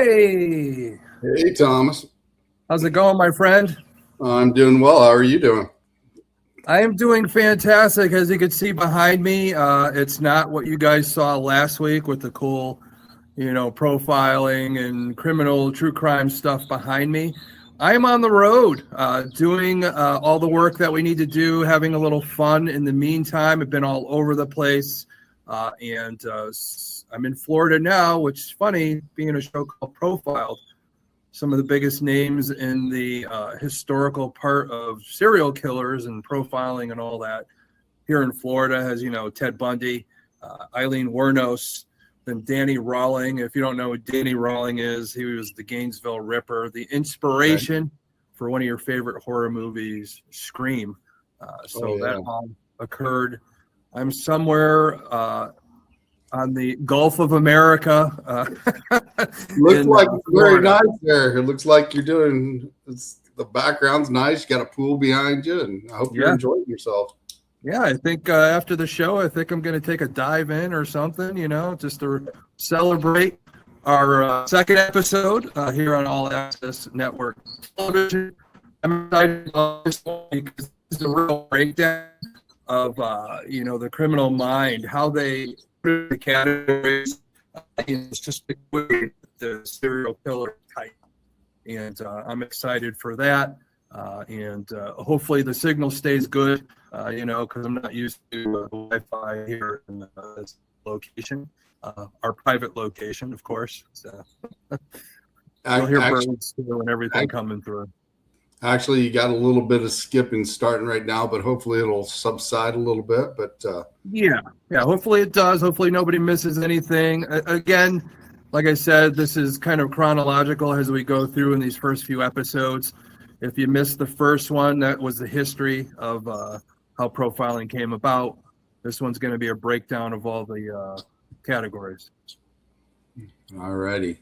Hey, Hey, Thomas. how's it going, my friend? I'm doing well. How are you doing? I am doing fantastic. As you can see behind me, it's not what you guys saw last week with the cool, profiling and criminal true crime stuff behind me. I am on the road doing all the work that we need to do, having a little fun in the meantime. I've been all over the place, and I'm in Florida now, which is funny, being in a show called Profiled. Some of the biggest names in the historical part of serial killers and profiling and all that here in Florida has, Ted Bundy, Eileen Wuornos, then Danny Rawling. If you don't know who Danny Rawling is, he was the Gainesville Ripper, the inspiration for one of your favorite horror movies, Scream. That all occurred. I'm somewhere on the Gulf of America. Looks like very nice there. It looks like you're doing the background's nice. You got a pool behind you, and I hope you're enjoying yourself. Yeah, I think after the show, I think I'm going to take a dive in or something, just to celebrate our second episode here on All Access Network Television. I'm excited about this one because this is a real breakdown of, the criminal mind, how they put the categories. It's just the serial killer type. And I'm excited for that. And hopefully the signal stays good, because I'm not used to Wi-Fi here in this location, our private location, of course. So you'll hear birds too and everything coming through. Actually, you got a little bit of skipping starting right now, but hopefully it'll subside a little bit. But yeah, hopefully it does. Hopefully nobody misses anything. Again, like I said, this is kind of chronological as we go through in these first few episodes. If you missed the first one, that was the history of how profiling came about. This one's going to be a breakdown of all the categories. All righty.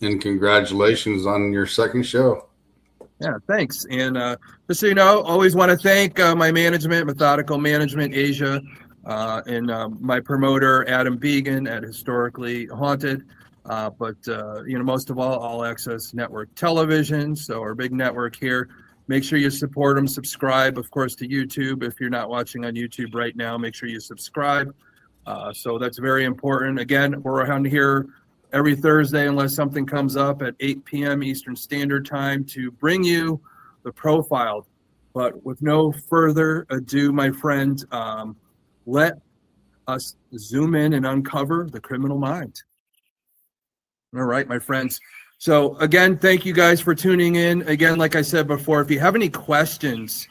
And congratulations on your second show. Yeah, thanks. And just so you know, always want to thank my management, Methodical Management Asia, and my promoter, Adam Began at Historically Haunted. But most of all Access Network Television, so our big network here. Make sure you support them, subscribe, of course, to YouTube. If you're not watching on YouTube right now, make sure you subscribe. So that's very important. Again, we're around here every Thursday, unless something comes up, at 8 p.m. Eastern Standard Time to bring you the Profiled. But with no further ado, my friend, let us zoom in and uncover the criminal mind. All right, my friends. So again, thank you guys for tuning in. Again, like I said before, if you have any questions,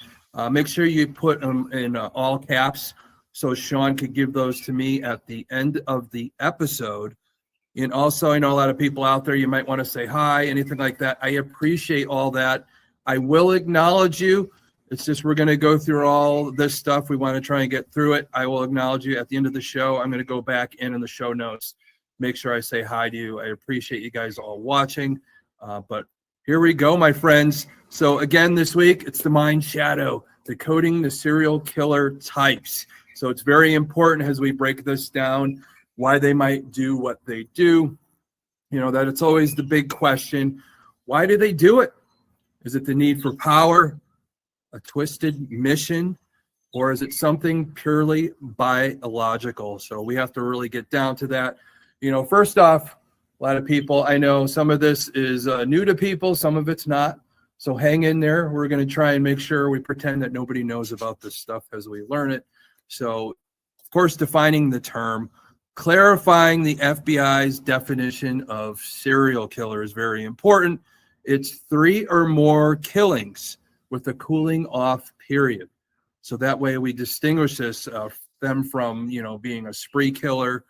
make sure you put them in all caps so Sean could give those to me at the end of the episode. And also, I know a lot of people out there, you might want to say hi, anything like that. I appreciate all that. I will acknowledge you. It's just we're going to go through all this stuff. We want to try and get through it. I will acknowledge you at the end of the show. I'm going to go back in the show notes. Make sure I say hi to you. I appreciate you guys all watching. But here we go, my friends. So again, this week, it's the Mind Shadow, decoding the serial killer types. So it's very important as we break this down, why they might do what they do. That it's always the big question. Why do they do it? Is it the need for power, a twisted mission, or is it something purely biological? So we have to really get down to that. First off, a lot of people, I know some of this is new to people, some of it's not. So hang in there. We're going to try and make sure we pretend that nobody knows about this stuff as we learn it. So, of course, defining the term, clarifying the FBI's definition of serial killer is very important. It's 3 or more killings with a cooling off period. So that way we distinguish them from, being a spree killer,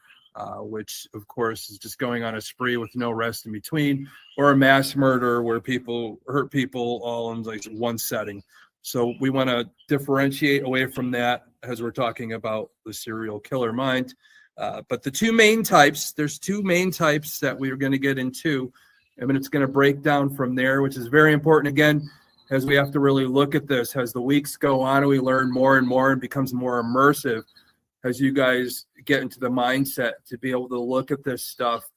which, of course, is just going on a spree with no rest in between, or a mass murder where people hurt people all in like one setting. So we want to differentiate away from that as we're talking about the serial killer mind. But the two main types, there's 2 main types that we are going to get into. And it's going to break down from there, which is very important. Again, as we have to really look at this, as the weeks go on and we learn more and more and becomes more immersive, as you guys get into the mindset to be able to look at this stuff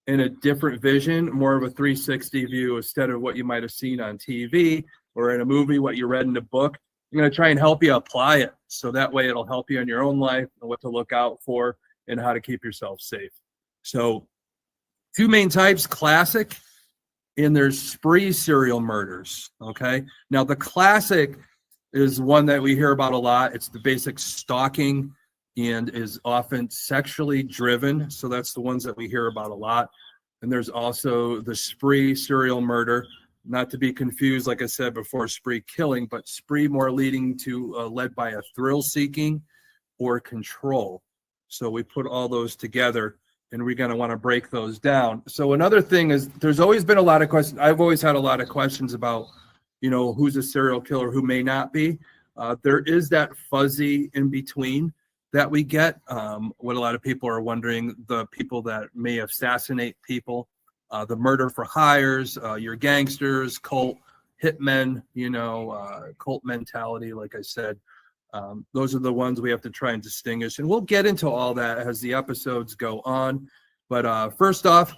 in a different vision, more of a 360 view instead of what you might have seen on TV or in a movie, what you read in a book. I'm going to try and help you apply it. So that way it'll help you in your own life and what to look out for and how to keep yourself safe. So two main types, classic, and there's spree serial murders. Okay. Now the classic is one that we hear about a lot. It's the basic stalking and is often sexually driven. So that's the ones that we hear about a lot. And there's also the spree serial murder, not to be confused, like I said before, spree killing, but spree more leading to led by a thrill seeking or control. So we put all those together and we're going to want to break those down. So another thing is there's always been a lot of questions. I've always had a lot of questions about, who's a serial killer, who may not be. There is that fuzzy in between that we get. What a lot of people are wondering, the people that may assassinate people, the murder for hires, your gangsters, cult hitmen, cult mentality, like I said. Those are the ones we have to try and distinguish. And we'll get into all that as the episodes go on. But first off,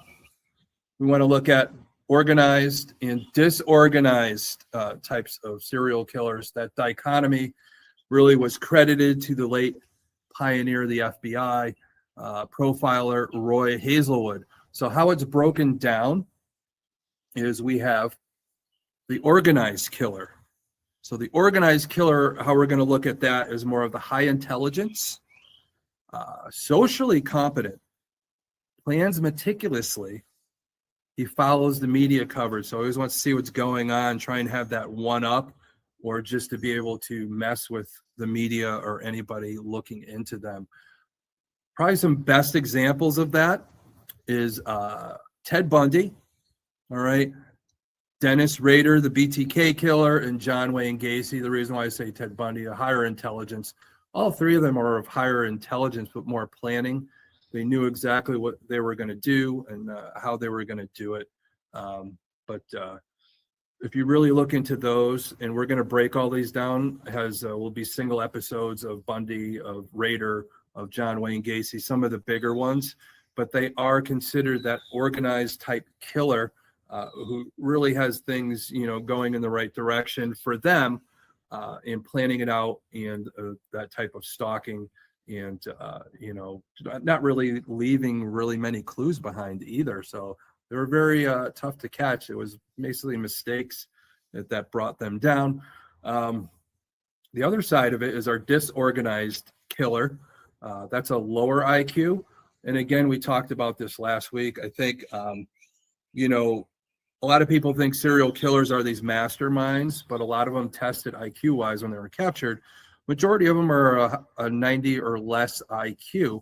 we want to look at organized and disorganized types of serial killers. That dichotomy really was credited to the late pioneer of the FBI, profiler Roy Hazelwood. So how it's broken down is we have the organized killer. So the organized killer, how we're going to look at that is more of the high intelligence, socially competent, plans meticulously. He follows the media coverage, so always wants to see what's going on, try and have that one up, or just to be able to mess with the media or anybody looking into them. Probably some best examples of that is Ted Bundy, all right, Dennis Rader, the BTK killer, and John Wayne Gacy. The reason why I say Ted Bundy, a higher intelligence. All three of them are of higher intelligence, but more planning. They knew exactly what they were going to do and how they were going to do it. But if you really look into those, and we're going to break all these down, will be single episodes of Bundy, of Rader, of John Wayne Gacy, some of the bigger ones, but they are considered that organized type killer who really has things, going in the right direction for them in planning it out and that type of stalking. And, not really leaving really many clues behind either. So they were very tough to catch. It was basically mistakes that brought them down. The other side of it is our disorganized killer. That's a lower IQ. And again, we talked about this last week. I think, a lot of people think serial killers are these masterminds, but a lot of them tested IQ-wise when they were captured. Majority of them are a 90 or less IQ,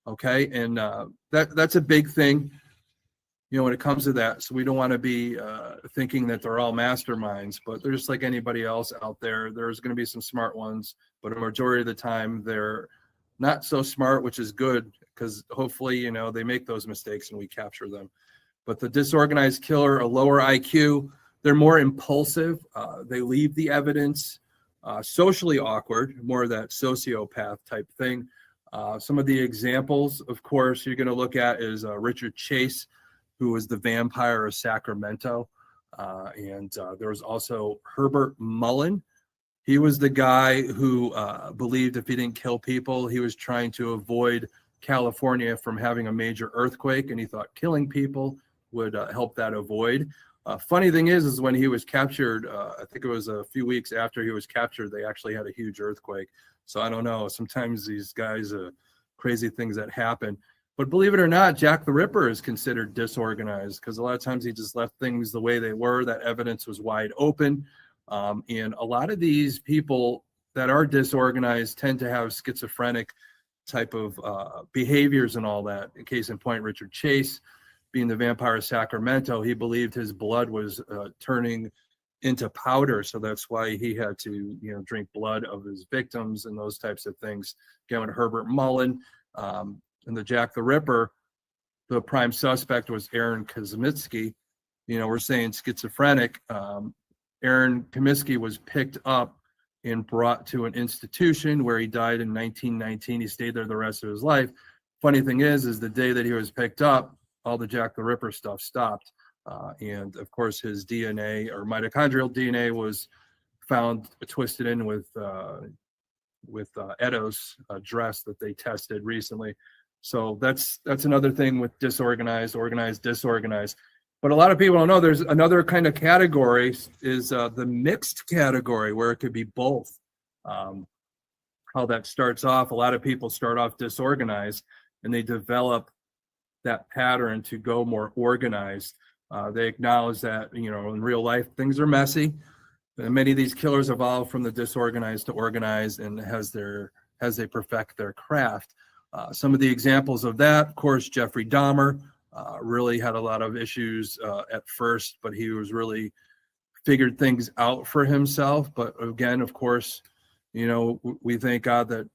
okay? And that's a big thing, when it comes to that. So we don't want to be thinking that they're all masterminds, but they're just like anybody else out there. There's going to be some smart ones, but a majority of the time they're not so smart, which is good because hopefully, they make those mistakes and we capture them. But the disorganized killer, a lower IQ, they're more impulsive. They leave the evidence. Socially awkward, more of that sociopath type thing. Some of the examples, of course, you're going to look at is Richard Chase, who was the vampire of Sacramento. And there was also Herbert Mullen. He was the guy who believed if he didn't kill people, he was trying to avoid California from having a major earthquake, and he thought killing people would help that avoid. Funny thing is when he was captured, I think it was a few weeks after he was captured, they actually had a huge earthquake. So I don't know. Sometimes these guys, crazy things that happen. But believe it or not, Jack the Ripper is considered disorganized because a lot of times he just left things the way they were. That evidence was wide open. And a lot of these people that are disorganized tend to have schizophrenic type of behaviors and all that. In case in point, Richard Chase, being the vampire of Sacramento, he believed his blood was turning into powder. So that's why he had to, drink blood of his victims and those types of things. Again, with Herbert Mullen and the Jack the Ripper, the prime suspect was Aaron Kosminski. We're saying schizophrenic. Aaron Kosminski was picked up and brought to an institution where he died in 1919. He stayed there the rest of his life. Funny thing is the day that he was picked up, all the Jack the Ripper stuff stopped. And of course, his DNA or mitochondrial DNA was found twisted in with Edo's dress that they tested recently. So that's another thing with disorganized, organized, disorganized. But a lot of people don't know there's another kind of category is the mixed category where it could be both. How that starts off, a lot of people start off disorganized and they develop that pattern to go more organized. They acknowledge that, in real life, things are messy. And many of these killers evolve from the disorganized to organized and as they perfect their craft. Some of the examples of that, of course, Jeffrey Dahmer really had a lot of issues at first, but he was really figured things out for himself. But again, of course, we thank God that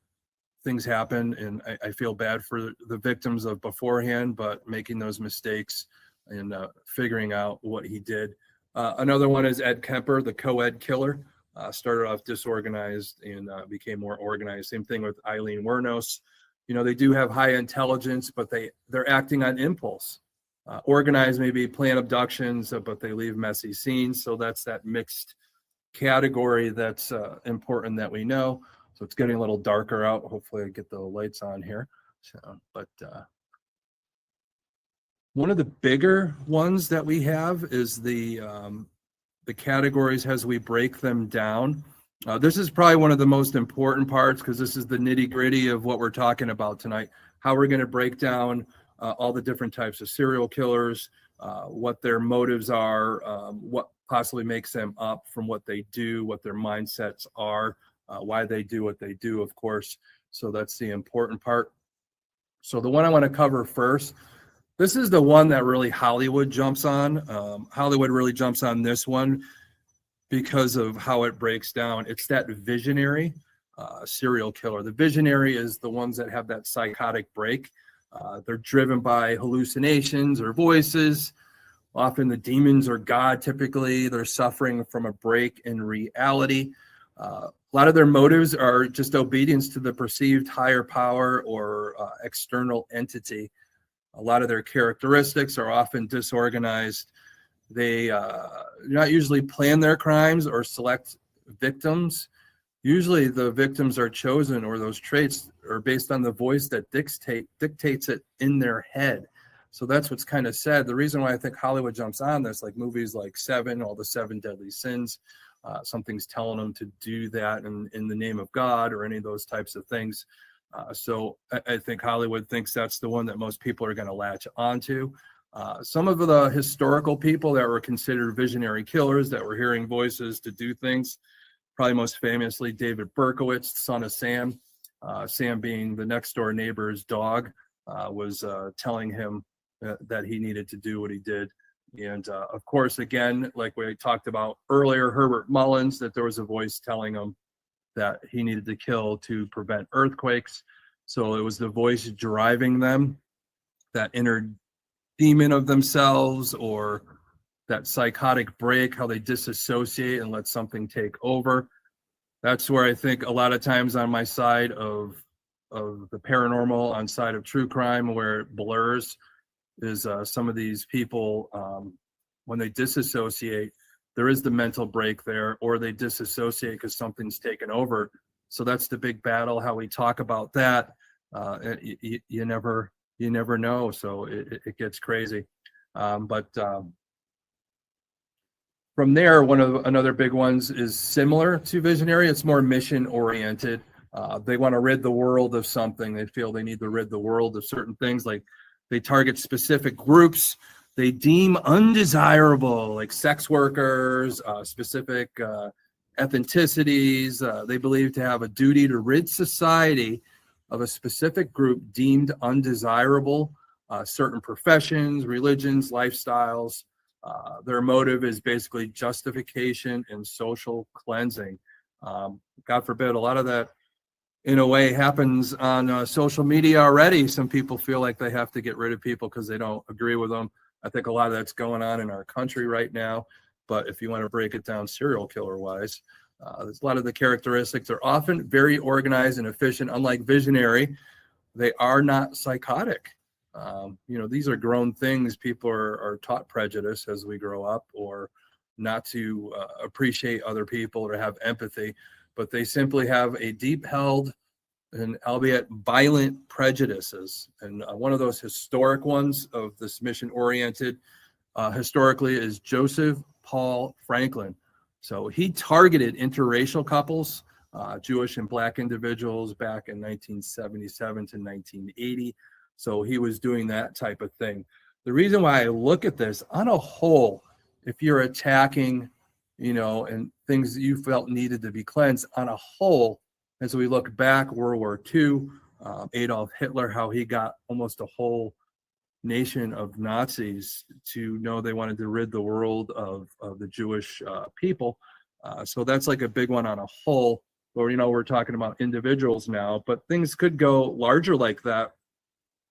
things happen, and I feel bad for the victims of beforehand, but making those mistakes and figuring out what he did. Another one is Ed Kemper, the co-ed killer. Started off disorganized and became more organized. Same thing with Eileen Wuornos. They do have high intelligence, but they're acting on impulse. Organized, maybe plan abductions, but they leave messy scenes. So that's that mixed category that's important that we know. So it's getting a little darker out. Hopefully I get the lights on here. But one of the bigger ones that we have is the categories as we break them down. This is probably one of the most important parts because this is the nitty-gritty of what we're talking about tonight. How we're going to break down all the different types of serial killers, what their motives are, what possibly makes them up from what they do, what their mindsets are, why they do what they do, of course. So that's the important part. So the one I want to cover first, this is the one that really Hollywood jumps on. Hollywood really jumps on this one because of how it breaks down. It's that visionary serial killer. The visionary is the ones that have that psychotic break. They're driven by hallucinations or voices. Often the demons or God, typically they're suffering from a break in reality. A lot of their motives are just obedience to the perceived higher power or external entity. A lot of their characteristics are often disorganized. They not usually plan their crimes or select victims. Usually the victims are chosen, or those traits are based on the voice that dictates it in their head. So that's what's kind of sad. The reason why I think Hollywood jumps on this, like movies like Seven, all the 7 deadly sins, something's telling them to do that in the name of God or any of those types of things. So I think Hollywood thinks that's the one that most people are going to latch onto. Some of the historical people that were considered visionary killers that were hearing voices to do things, probably most famously David Berkowitz, son of Sam. Sam being the next door neighbor's dog, was telling him that he needed to do what he did. And of course, again, like we talked about earlier, Herbert Mullins, that there was a voice telling him that he needed to kill to prevent earthquakes. So it was the voice driving them, that inner demon of themselves, or that psychotic break, how they disassociate and let something take over. That's where I think a lot of times on my side of the paranormal, on side of true crime, where it blurs, is some of these people, when they disassociate, there is the mental break there, or they disassociate because something's taken over. So that's the big battle, how we talk about that. You never know. So it gets crazy. But from there, another big ones is similar to visionary. It's more mission oriented. They want to rid the world of something. They feel they need to rid the world of certain things. Like they target specific groups they deem undesirable, like sex workers, specific ethnicities. They believe to have a duty to rid society of a specific group deemed undesirable, certain professions, religions, lifestyles. Their motive is basically justification and social cleansing. God forbid, a lot of that, in a way, happens on social media already. Some people feel like they have to get rid of people because they don't agree with them. I think a lot of that's going on in our country right now. But if you want to break it down serial killer wise, there's a lot of the characteristics are often very organized and efficient. Unlike visionary, they are not psychotic. These are grown things. People are taught prejudice as we grow up, or not to appreciate other people or have empathy, but they simply have a deep held and albeit violent prejudices. And one of those historic ones of this mission oriented historically is Joseph Paul Franklin. So he targeted interracial couples, Jewish and Black individuals back in 1977 to 1980. So he was doing that type of thing. The reason why I look at this on a whole, if you're attacking, and things that you felt needed to be cleansed on a whole, as we look back, World War II, Adolf Hitler, how he got almost a whole nation of Nazis to know they wanted to rid the world of the Jewish people. So that's like a big one on a whole, or, we're talking about individuals now, but things could go larger like that.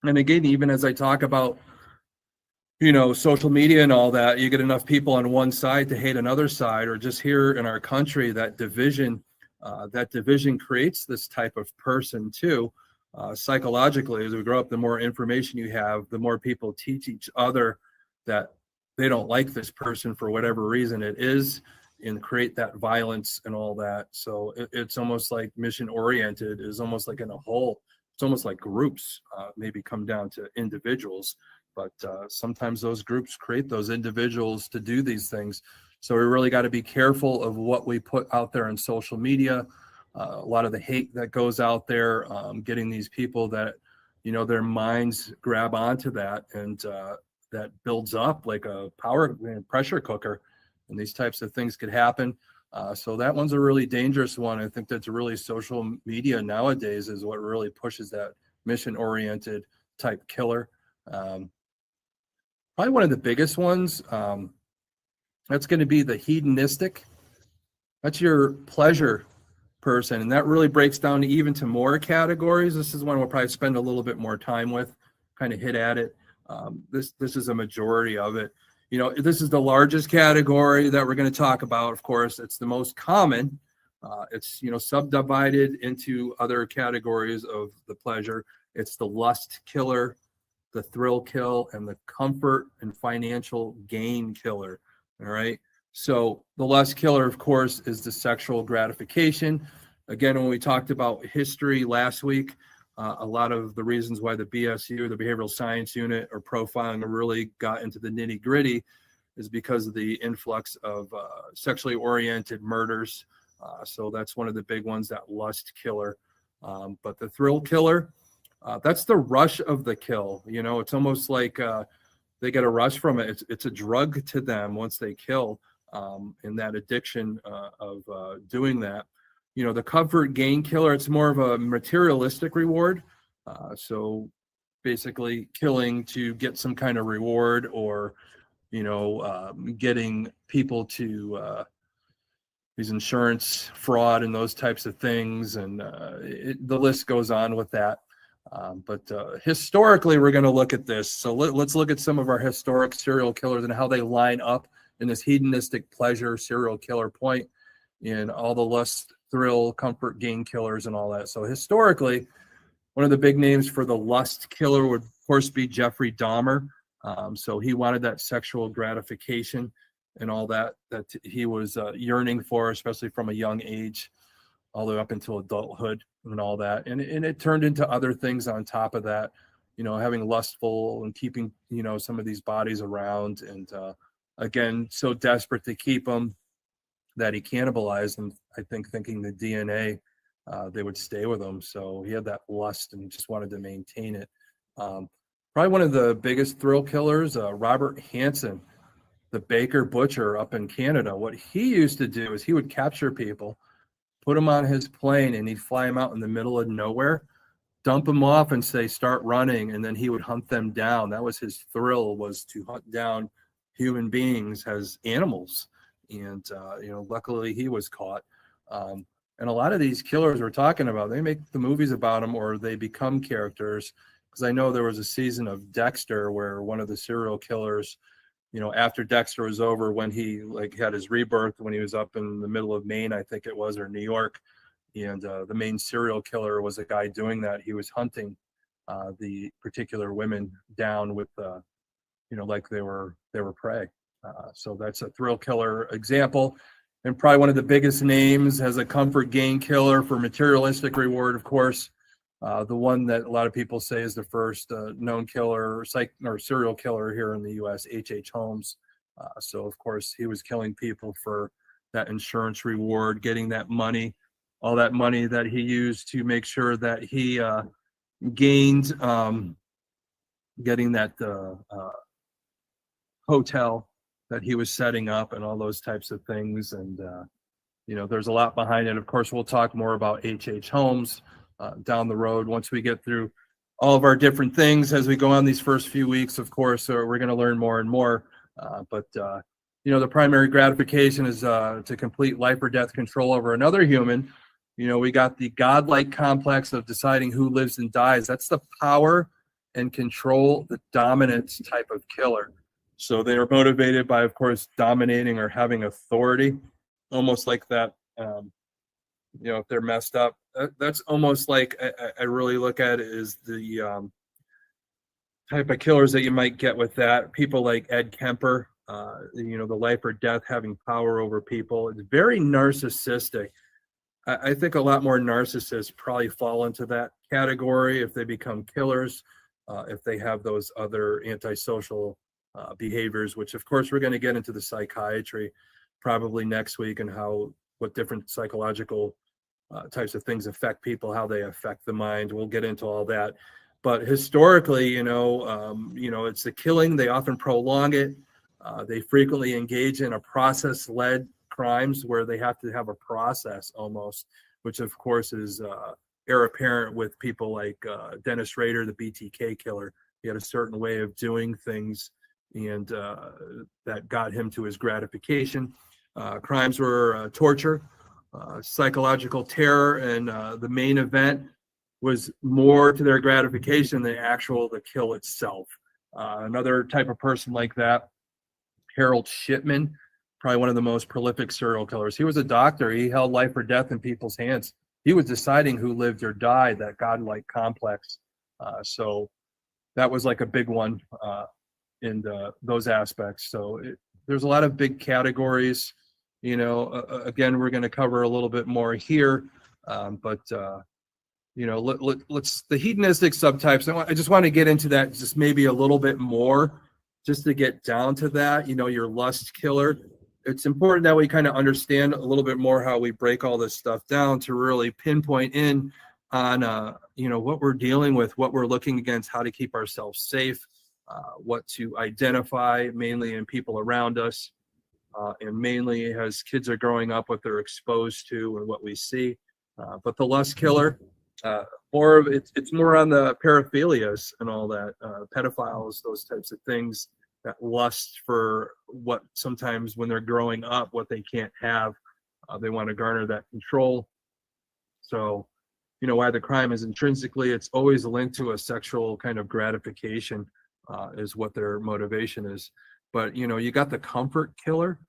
And again, even as I talk about, social media and all that, you get enough people on one side to hate another side, or just here in our country, that division creates this type of person too. Psychologically, as we grow up, the more information you have, the more people teach each other that they don't like this person for whatever reason it is, and create that violence and all that. So it's almost like mission oriented is almost like in a whole. It's almost like groups maybe come down to individuals, but sometimes those groups create those individuals to do these things. So we really got to be careful of what we put out there on social media. A lot of the hate that goes out there, getting these people that, their minds grab onto that, and that builds up like a pressure cooker, and these types of things could happen. So that one's a really dangerous one. I think that's really social media nowadays is what really pushes that mission-oriented type killer. Probably one of the biggest ones, that's going to be the hedonistic. That's your pleasure person, and that really breaks down even to more categories. This is one we'll probably spend a little bit more time with, kind of hit at it. This is a majority of it. This is the largest category that we're going to talk about. Of course, it's the most common. It's subdivided into other categories of the pleasure. It's the lust killer, the thrill kill, and the comfort and financial gain killer. All right. So the lust killer, of course, is the sexual gratification. Again, when we talked about history last week, a lot of the reasons why the BSU, the Behavioral Science Unit, or profiling really got into the nitty gritty is because of the influx of sexually oriented murders. So that's one of the big ones, that lust killer. But the thrill killer, that's the rush of the kill. It's almost like they get a rush from it. It's a drug to them once they kill, and that addiction of doing that. The comfort gain killer, it's more of a materialistic reward. So basically killing to get some kind of reward, or, getting people to these insurance fraud and those types of things. And the list goes on with that. But historically, we're going to look at this. So let's look at some of our historic serial killers and how they line up in this hedonistic pleasure serial killer point, in all the lust, thrill, comfort, gain killers and all that. So historically, one of the big names for the lust killer would, of course, be Jeffrey Dahmer. So he wanted that sexual gratification and all that he was yearning for, especially from a young age, all the way up until adulthood and all that. And it turned into other things on top of that, having lustful and keeping, some of these bodies around. And again, so desperate to keep them that he cannibalized them, I think, thinking the DNA, they would stay with him. So he had that lust and just wanted to maintain it. Probably one of the biggest thrill killers, Robert Hansen, the baker butcher up in Canada. What he used to do is he would capture people, put them on his plane, and he'd fly them out in the middle of nowhere, dump them off and say, start running. And then he would hunt them down. That was his thrill, was to hunt down human beings as animals. And, luckily he was caught. And a lot of these killers we're talking about, they make the movies about them, or they become characters. Because I know there was a season of Dexter where one of the serial killers, after Dexter was over, when he had his rebirth, when he was up in the middle of Maine, I think it was, or New York. And the main serial killer was a guy doing that. He was hunting the particular women down with, like they were prey. So that's a thrill killer example. And probably one of the biggest names as a comfort gain killer for materialistic reward, of course. The one that a lot of people say is the first known killer or serial killer here in the U.S., H.H. Holmes. So, of course, he was killing people for that insurance reward, getting that money, all that money that he used to make sure that he gained, getting that hotel that he was setting up and all those types of things. And, there's a lot behind it. Of course, we'll talk more about H.H. Holmes down the road once we get through all of our different things as we go on these first few weeks. Of course, we're going to learn more and more. But the primary gratification is to complete life or death control over another human. We got the godlike complex of deciding who lives and dies. That's the power and control, the dominance type of killer. So they are motivated by, of course, dominating or having authority, almost like that. If they're messed up, that's almost like I really look at it as the type of killers that you might get with that. People like Ed Kemper, the life or death, having power over people. It's very narcissistic. I think a lot more narcissists probably fall into that category if they become killers, if they have those other antisocial behaviors, which of course we're going to get into the psychiatry probably next week and what different psychological types of things affect people, how they affect the mind. We'll get into all that. But historically, it's the killing. They often prolong it. They frequently engage in a process-led crimes where they have to have a process almost, which of course is heir apparent with people like Dennis Rader, the BTK killer. He had a certain way of doing things, and that got him to his gratification. Crimes were torture, psychological terror, and the main event was more to their gratification than the kill itself. Another type of person like that, Harold Shipman, probably one of the most prolific serial killers. He was a doctor. He held life or death in people's hands. He was deciding who lived or died, that godlike complex. So that was like a big one in those aspects. So there's a lot of big categories. Again, we're going to cover a little bit more here, but let's the hedonistic subtypes. I just want to get into that just maybe a little bit more, just to get down to that. Your lust killer. It's important that we kind of understand a little bit more how we break all this stuff down to really pinpoint in on what we're dealing with, what we're looking against, how to keep ourselves safe, what to identify mainly in people around us, and mainly as kids are growing up, what they're exposed to and what we see. But the lust killer, it's more on the paraphilias and all that, pedophiles, those types of things, that lust for what sometimes when they're growing up, what they can't have, they want to garner that control. So, why the crime is intrinsically, it's always linked to a sexual kind of gratification, is what their motivation is. But, you got the comfort killer.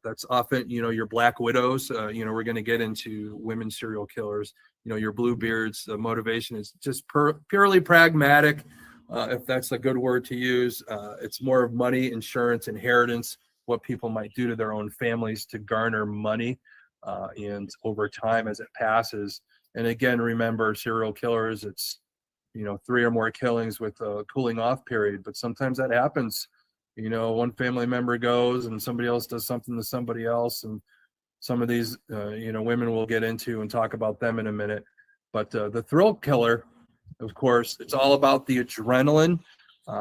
That's often, your black widows. We're going to get into women serial killers. Your bluebeards. The motivation is just purely pragmatic, if that's a good word to use. It's more of money, insurance, inheritance, what people might do to their own families to garner money, and over time as it passes. And again, remember, serial killers, it's 3 or more killings with a cooling off period, but sometimes that happens. One family member goes and somebody else does something to somebody else. And some of these, women we'll get into and talk about them in a minute. But the thrill killer, of course, it's all about the adrenaline.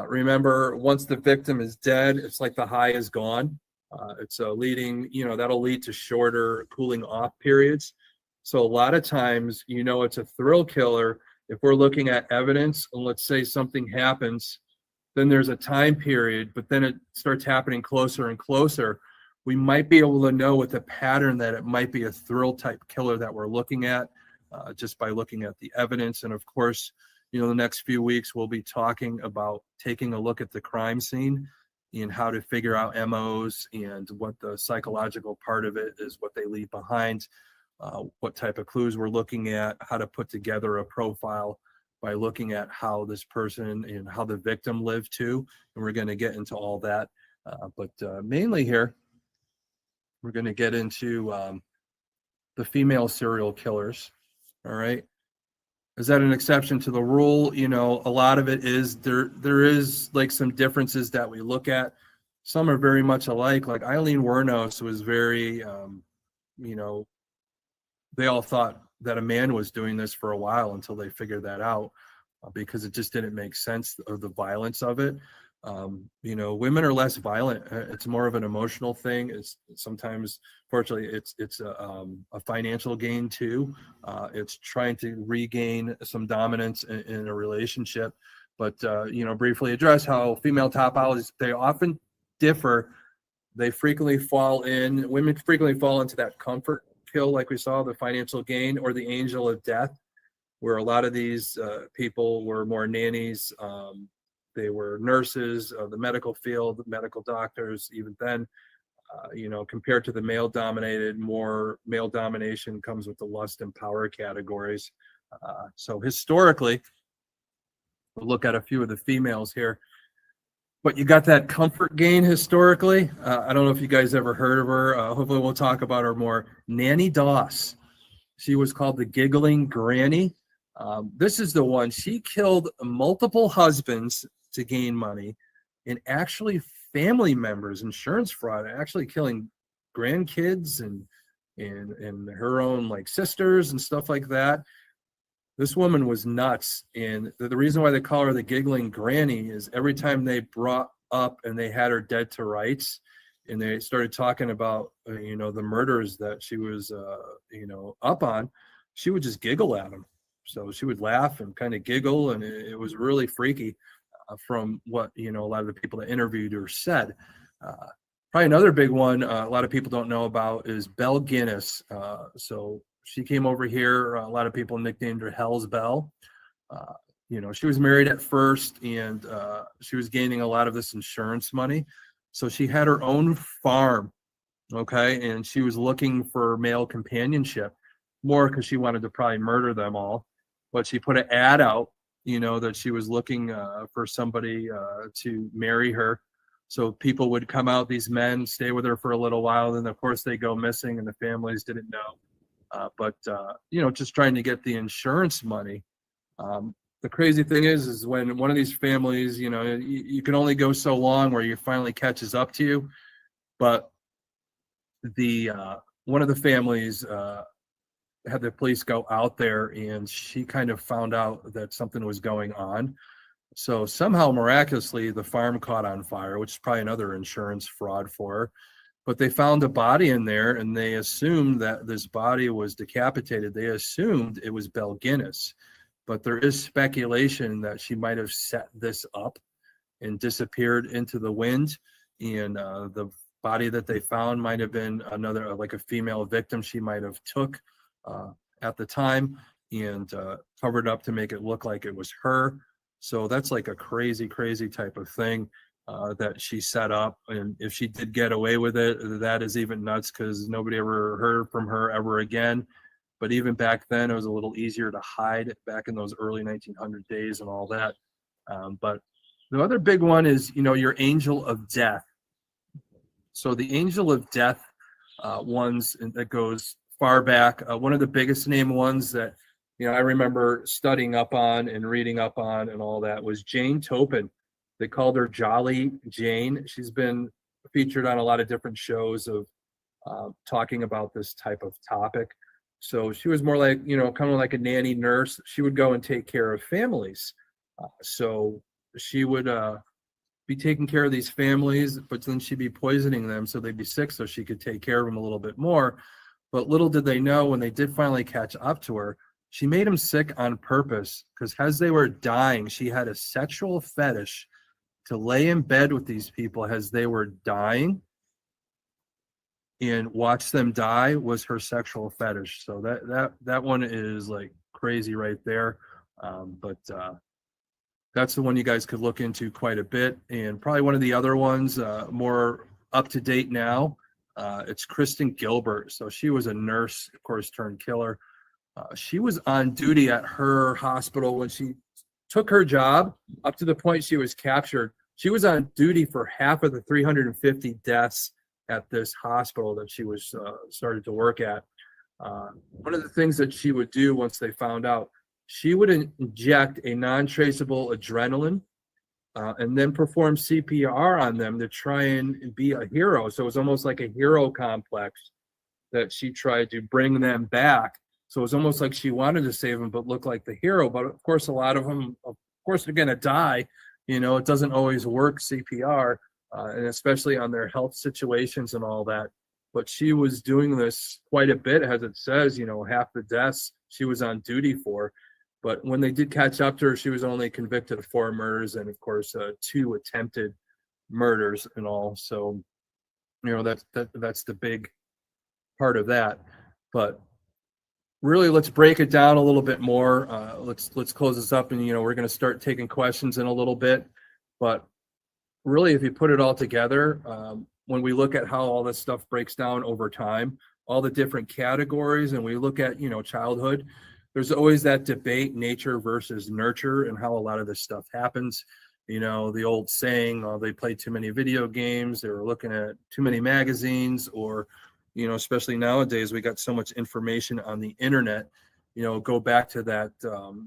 Remember, once the victim is dead, it's like the high is gone. It's leading, that'll lead to shorter cooling off periods. So a lot of times, it's a thrill killer. If we're looking at evidence and let's say something happens, then there's a time period, but then it starts happening closer and closer. We might be able to know with a pattern that it might be a thrill type killer that we're looking at, just by looking at the evidence. And of course, the next few weeks, we'll be talking about taking a look at the crime scene and how to figure out MOs and what the psychological part of it is, what they leave behind, what type of clues we're looking at, how to put together a profile. by looking at how this person and how the victim lived too. And we're going to get into all that. But mainly here, we're going to get into the female serial killers. All right. Is that an exception to the rule? You know, a lot of it is there is like some differences that we look at. Some are very much alike. Like Eileen Wuornos was very, you know, they all thought that a man was doing this for a while until they figured that out, because it just didn't make sense of the violence of it. You know, women are less violent. It's more of an emotional thing. It's sometimes, fortunately, it's a financial gain too. It's trying to regain some dominance in a relationship. But you know, briefly address how female topologies, they often differ. They frequently women frequently fall into that comfort kill, like we saw, the financial gain, or the angel of death, where a lot of these people were more nannies. They were nurses of the medical field, medical doctors. Even then, you know, compared to the male-dominated, more male domination comes with the lust and power categories. So historically, we'll look at a few of the females here. But you got that comfort gain historically. I don't know if you guys ever heard of her. Hopefully we'll talk about her more. Nanny Doss. She was called the Giggling Granny. This is the one. She killed multiple husbands to gain money, and actually family members, insurance fraud, actually killing grandkids and her own like sisters and stuff like that. This woman was nuts. And the reason why they call her the Giggling Granny is every time they brought up and they had her dead to rights, and they started talking about, you know, the murders that she was, you know, up on, she would just giggle at them. So she would laugh and kind of giggle, and it was really freaky from what, you know, a lot of the people that interviewed her said. Probably another big one a lot of people don't know about is Belle Guinness. So she came over here. A lot of people nicknamed her Hell's Belle. You know, she was married at first, and she was gaining a lot of this insurance money. So she had her own farm, okay, and she was looking for male companionship, more because she wanted to probably murder them all. But she put an ad out, you know, that she was looking for somebody to marry her. So people would come out, these men, stay with her for a little while, then of course they go missing, and the families didn't know. But you know, just trying to get the insurance money. The crazy thing is when one of these families, you know, you can only go so long where you finally catches up to you. But the one of the families had the police go out there, and she kind of found out that something was going on. So somehow miraculously the farm caught on fire, which is probably another insurance fraud for her. But they found a body in there, and they assumed that this body was decapitated. They assumed it was Belle Guinness. But there is speculation that she might have set this up and disappeared into the wind. And the body that they found might have been another, like a female victim she might have took at the time and covered up to make it look like it was her. So that's like a crazy, crazy type of thing that she set up. And if she did get away with it, that is even nuts, because nobody ever heard from her ever again. But even back then, it was a little easier to hide back in those early 1900 days and all that. But the other big one is, you know, your angel of death. So the angel of death ones that goes far back. One of the biggest name ones that, you know, I remember studying up on and reading up on and all that was Jane Topin. They called her Jolly Jane. She's been featured on a lot of different shows of talking about this type of topic. So she was more like, you know, kind of like a nanny nurse. She would go and take care of families. So she would be taking care of these families, but then she'd be poisoning them so they'd be sick so she could take care of them a little bit more. But little did they know, when they did finally catch up to her, she made them sick on purpose, because as they were dying, she had a sexual fetish to lay in bed with these people as they were dying and watch them die was her sexual fetish. So that one is like crazy right there. But that's the one you guys could look into quite a bit. And probably one of the other ones, more up to date now, it's Kristen Gilbert. So she was a nurse, of course, turned killer. She was on duty at her hospital when she took her job up to the point she was captured. She was on duty for half of the 350 deaths at this hospital that she was started to work at. One of the things that she would do once they found out, she would inject a non-traceable adrenaline and then perform CPR on them to try and be a hero. So it was almost like a hero complex that she tried to bring them back. So it was almost like she wanted to save them, but look like the hero. But of course, a lot of them, of course, they're going to die. You know, it doesn't always work, CPR, and especially on their health situations and all that. But she was doing this quite a bit, as it says, you know, half the deaths she was on duty for. But when they did catch up to her, she was only convicted of 4 murders and, of course, 2 attempted murders and all. So, you know, that's the big part of that. But really, let's break it down a little bit more. Let's close this up, and, you know, we're going to start taking questions in a little bit. But really, if you put it all together, when we look at how all this stuff breaks down over time, all the different categories, and we look at, you know, childhood, there's always that debate, nature versus nurture, and how a lot of this stuff happens. You know, the old saying, oh, they played too many video games, they were looking at too many magazines, or, you know, especially nowadays, we got so much information on the internet. You know, go back to that,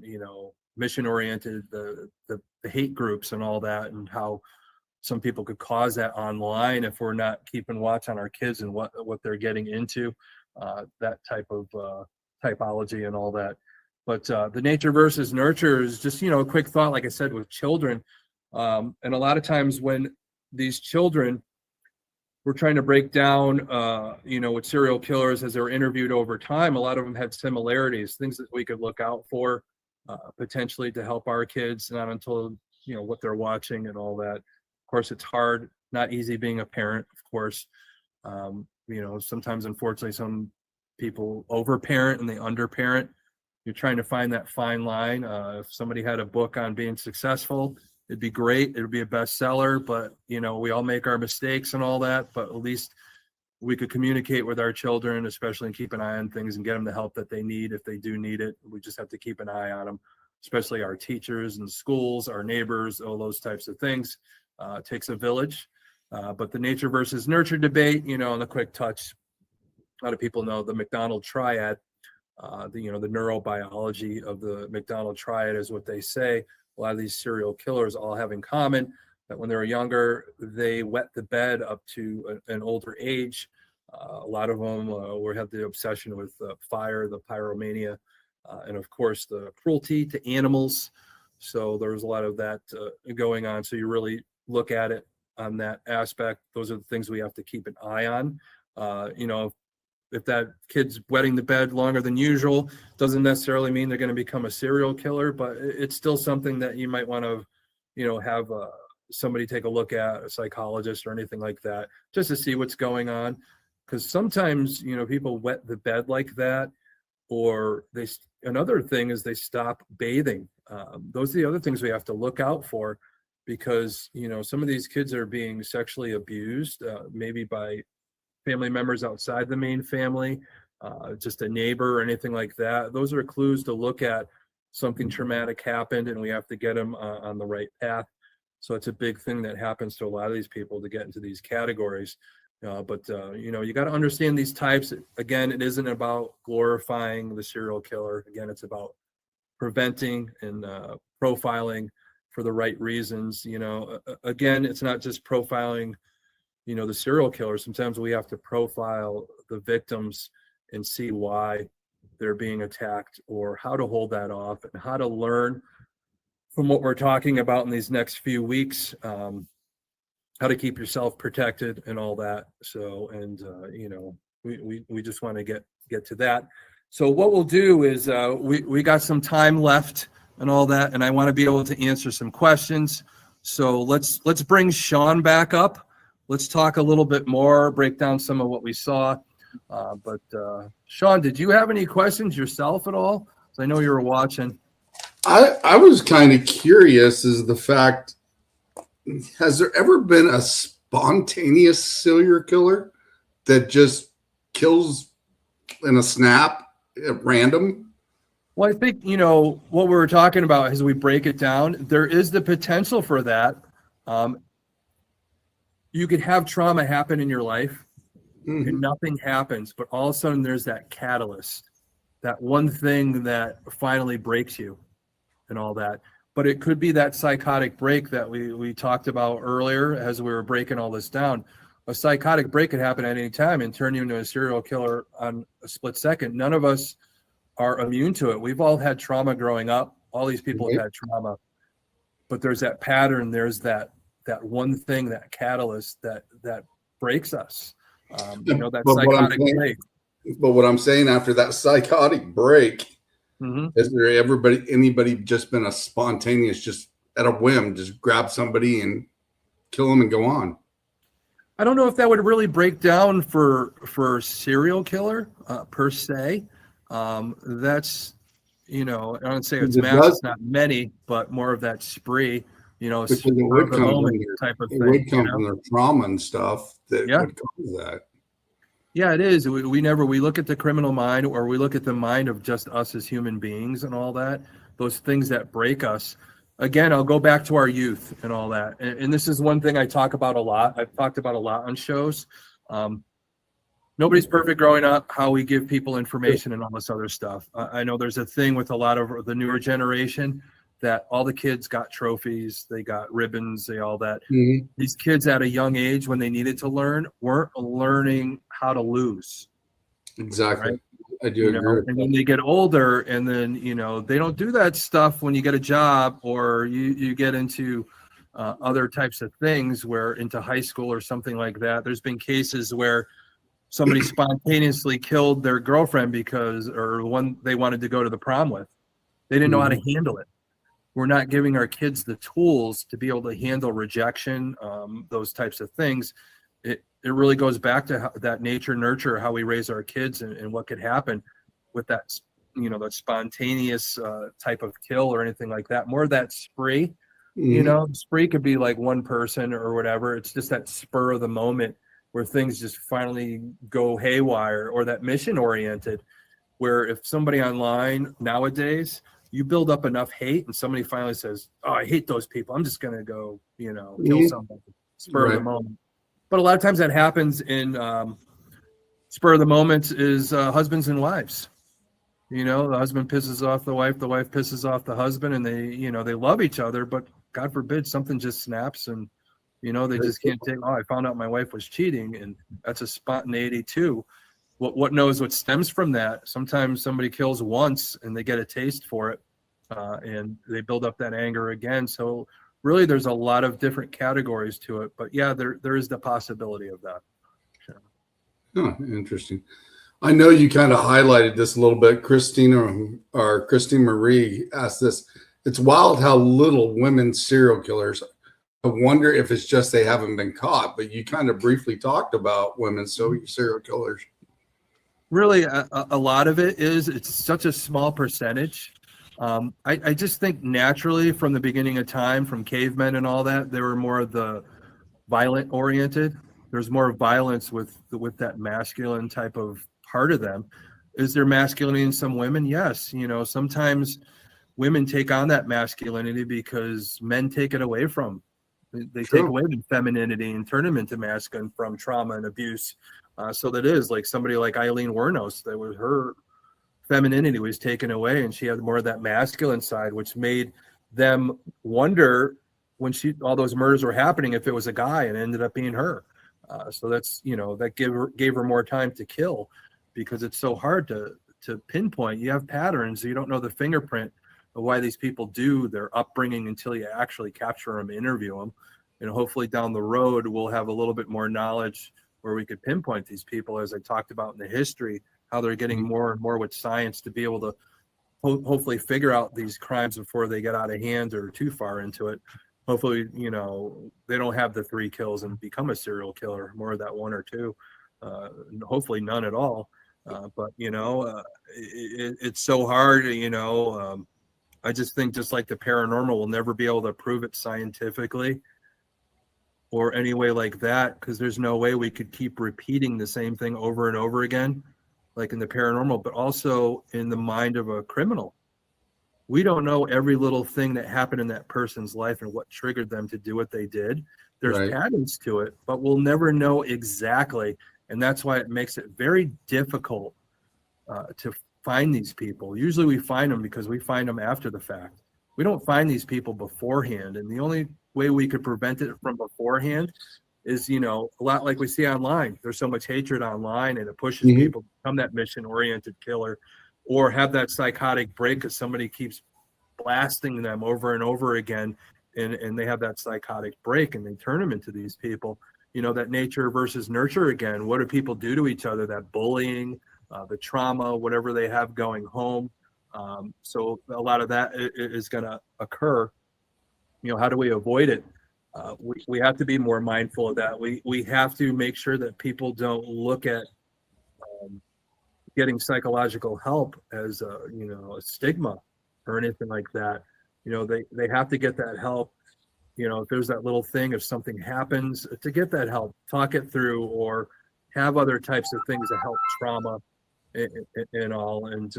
you know, mission-oriented, the hate groups and all that, and how some people could cause that online if we're not keeping watch on our kids and what they're getting into, that type of typology and all that. But the nature versus nurture is just, you know, a quick thought, like I said, with children. And a lot of times when these children were trying to break down, you know, with serial killers as they were interviewed over time, a lot of them had similarities, things that we could look out for potentially to help our kids, not until, you know, what they're watching and all that. Of course, it's hard, not easy being a parent, of course. You know, sometimes, unfortunately, some people overparent and they underparent. You're trying to find that fine line. If somebody had a book on being successful, it'd be great. It'd be a bestseller, but, you know, we all make our mistakes and all that, but at least we could communicate with our children, especially, and keep an eye on things and get them the help that they need if they do need it. We just have to keep an eye on them, especially our teachers and schools, our neighbors, all those types of things. It takes a village. But the nature versus nurture debate, you know, in the quick touch, a lot of people know the McDonald triad. You know, the neurobiology of the McDonald triad is what they say. A lot of these serial killers all have in common that when they were younger, they wet the bed up to an older age. A lot of them have the obsession with fire, the pyromania, and of course the cruelty to animals. So there's a lot of that going on. So you really look at it on that aspect. Those are the things we have to keep an eye on. You know, if that kid's wetting the bed longer than usual, doesn't necessarily mean they're going to become a serial killer, but it's still something that you might want to, you know, have somebody take a look at, a psychologist or anything like that, just to see what's going on. Because sometimes, you know, people wet the bed like that, or another thing is they stop bathing. Those are the other things we have to look out for, because, you know, some of these kids are being sexually abused, maybe by family members outside the main family, just a neighbor or anything like that. Those are clues to look at. Something traumatic happened and we have to get them on the right path. So it's a big thing that happens to a lot of these people to get into these categories. But you know, you got to understand these types. Again, it isn't about glorifying the serial killer. Again, it's about preventing and profiling for the right reasons. You know, again, it's not just profiling, you know, the serial killer. Sometimes we have to profile the victims and see why they're being attacked, or how to hold that off, and how to learn from what we're talking about in these next few weeks, how to keep yourself protected and all that. So, and you know, we just want to get to that. So what we'll do is we got some time left and all that, and I want to be able to answer some questions. So let's bring Sean back up. Let's talk a little bit more, break down some of what we saw. But Sean, did you have any questions yourself at all? I know you were watching. I was kind of curious, is the fact, has there ever been a spontaneous serial killer that just kills in a snap at random? Well, I think, what we were talking about as we break it down, there is the potential for that. You could have trauma happen in your life and nothing happens, but all of a sudden there's that catalyst, that one thing that finally breaks you and all that. But it could be that psychotic break that we talked about earlier as we were breaking all this down. A psychotic break could happen at any time and turn you into a serial killer on a split second. None of us are immune to it. We've all had trauma growing up. All these people have had trauma, but there's that pattern. There's that one thing, that catalyst that breaks us. That psychotic break. But what I'm saying, after that psychotic break, is there anybody just been a spontaneous, just at a whim, just grab somebody and kill them and go on? I don't know if that would really break down for serial killer per se. That's, I don't say it's mass, it's not many, but more of that spree, because it would come from type of thing. It would come from their trauma and stuff that would cause that. Yeah, it is. We look at the criminal mind, or we look at the mind of just us as human beings and all that, those things that break us. Again, I'll go back to our youth and all that. And this is one thing I talk about a lot. I've talked about a lot on shows. Nobody's perfect growing up, how we give people information and all this other stuff. I know there's a thing with a lot of the newer generation that all the kids got trophies, they got ribbons, they all that. These kids at a young age, when they needed to learn, weren't learning how to lose. Exactly. Right? I do agree. And then they get older, and then, they don't do that stuff when you get a job or you get into other types of things, where into high school or something like that. There's been cases where somebody spontaneously killed their girlfriend or one they wanted to go to the prom with. They didn't know how to handle it. We're not giving our kids the tools to be able to handle rejection, those types of things. It really goes back to that nature nurture, how we raise our kids, and what could happen with that, that spontaneous type of kill or anything like that. More of that spree, spree could be like one person or whatever. It's just that spur of the moment where things just finally go haywire, or that mission oriented, where if somebody online nowadays, you build up enough hate and somebody finally says, "Oh, I hate those people. I'm just going to go, kill somebody." Spur of the moment. But a lot of times that happens in spur of the moment is husbands and wives. The husband pisses off the wife pisses off the husband, and they love each other, but God forbid something just snaps and, they just can't take, I found out my wife was cheating, and that's a spontaneity too. What knows what stems from that? Sometimes somebody kills once and they get a taste for it, and they build up that anger again. So really, there's a lot of different categories to it. But yeah, there is the possibility of that. Sure. Oh, interesting. I know you kind of highlighted this a little bit. Christine Marie asked this. It's wild how little women serial killers. I wonder if it's just they haven't been caught. But you kind of briefly talked about women serial killers. Really, a lot of it's such a small percentage. I just think naturally from the beginning of time, from cavemen and all that, they were more of the violent oriented. There's more violence with that masculine type of part of them. Is there masculinity in some women? Yes. Sometimes women take on that masculinity because men take it away from. They take away the femininity and turn them into masculine from trauma and abuse. So that is like somebody like Eileen Wuornos, that was her femininity was taken away, and she had more of that masculine side, which made them wonder when all those murders were happening if it was a guy, and it ended up being her. So that's that gave her more time to kill, because it's so hard to pinpoint. You have patterns, you don't know the fingerprint of why these people do their upbringing until you actually capture them, interview them, and hopefully down the road we'll have a little bit more knowledge where we could pinpoint these people, as I talked about in the history, how they're getting more and more with science to be able to hopefully figure out these crimes before they get out of hand or too far into it. Hopefully, they don't have the 3 kills and become a serial killer, more of that 1 or 2, hopefully none at all. But it's so hard, I just think, just like the paranormal, we'll never be able to prove it scientifically or any way like that, because there's no way we could keep repeating the same thing over and over again, like in the paranormal, but also in the mind of a criminal. We don't know every little thing that happened in that person's life and what triggered them to do what they did. There's Right. patterns to it, but we'll never know exactly. And that's why it makes it very difficult to find these people. Usually we find them because we find them after the fact. We don't find these people beforehand. And the only way we could prevent it from beforehand is, a lot like we see online. There's so much hatred online, and it pushes Mhm. people to become that mission-oriented killer or have that psychotic break because somebody keeps blasting them over and over again, and they have that psychotic break and they turn them into these people. That nature versus nurture again. What do people do to each other? That bullying, the trauma, whatever they have going home. So a lot of that is going to occur. How do we avoid it? We have to be more mindful of that. We have to make sure that people don't look at getting psychological help as a stigma or anything like that. They have to get that help. If there's that little thing, if something happens, to get that help, talk it through, or have other types of things that help trauma and all. And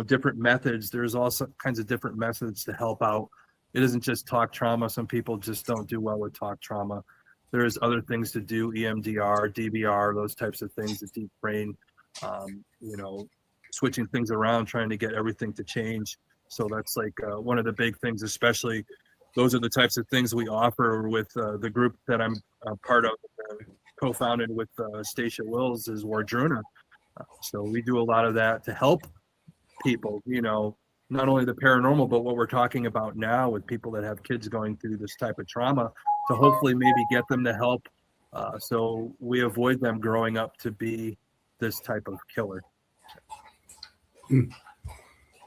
different methods. There's also kinds of different methods to help out. It isn't just talk trauma. Some people just don't do well with talk trauma. There's other things to do, EMDR, DBR, those types of things, the deep brain, switching things around, trying to get everything to change. So that's like one of the big things, especially those are the types of things we offer with the group that I'm part of, co-founded with Stacia Wills, is Wardruna. So we do a lot of that to help people, not only the paranormal, but what we're talking about now with people that have kids going through this type of trauma, to hopefully maybe get them to help so we avoid them growing up to be this type of killer.